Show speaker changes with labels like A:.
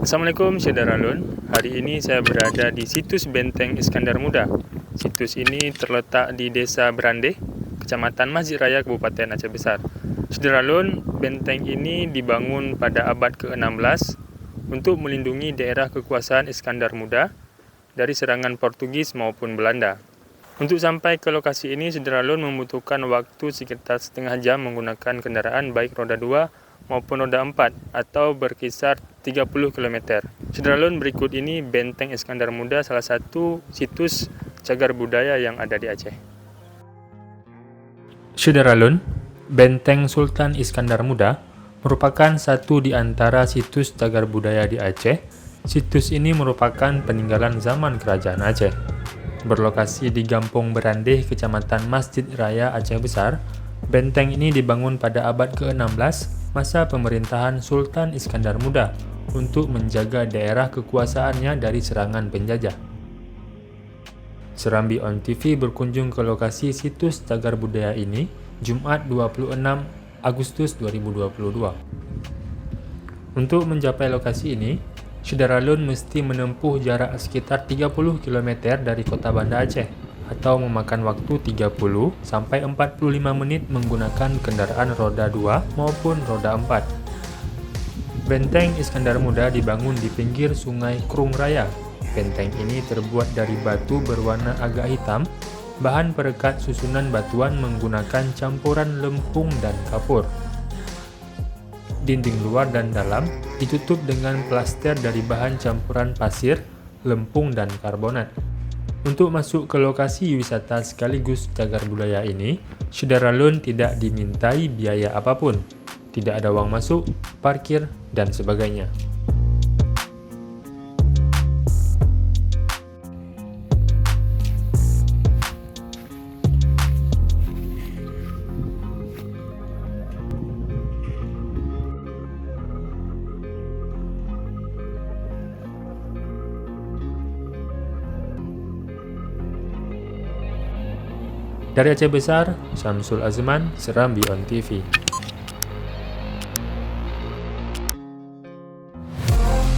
A: Assalamualaikum Syederalun. Hari ini saya berada di situs Benteng Iskandar Muda. Situs ini terletak di Desa Berandeh, Kecamatan Masjid Raya, Kabupaten Aceh Besar. Syederalun, benteng ini dibangun pada abad ke-16 untuk melindungi daerah kekuasaan Iskandar Muda dari serangan Portugis maupun Belanda. Untuk sampai ke lokasi ini, Syederalun membutuhkan waktu sekitar setengah jam menggunakan kendaraan baik roda 2 maupun roda 4 atau berkisar 30 km. Syederalun, berikut ini Benteng Iskandar Muda, salah satu situs cagar budaya yang ada di Aceh. Syederalun, Benteng Sultan Iskandar Muda merupakan satu di antara situs cagar budaya di Aceh. Situs ini merupakan peninggalan zaman Kerajaan Aceh. Berlokasi di Gampong Berandeh, Kecamatan Masjid Raya, Aceh Besar, benteng ini dibangun pada abad ke-16 masa pemerintahan Sultan Iskandar Muda untuk menjaga daerah kekuasaannya dari serangan penjajah. Serambi On TV berkunjung ke lokasi situs cagar budaya ini Jumat 26 Agustus 2022. Untuk mencapai lokasi ini, Syederalun mesti menempuh jarak sekitar 30 km dari kota Banda Aceh atau memakan waktu 30 sampai 45 menit menggunakan kendaraan roda 2 maupun roda 4. Benteng Iskandar Muda dibangun di pinggir Sungai Krung Raya. Benteng ini terbuat dari batu berwarna agak hitam, bahan perekat susunan batuan menggunakan campuran lempung dan kapur. Dinding luar dan dalam ditutup dengan plaster dari bahan campuran pasir, lempung, dan karbonat. Untuk masuk ke lokasi wisata sekaligus cagar budaya ini, Syederalun tidak dimintai biaya apapun. Tidak ada uang masuk, parkir, dan sebagainya. Dari Aceh Besar, Syamsul Azman, Serambi On TV.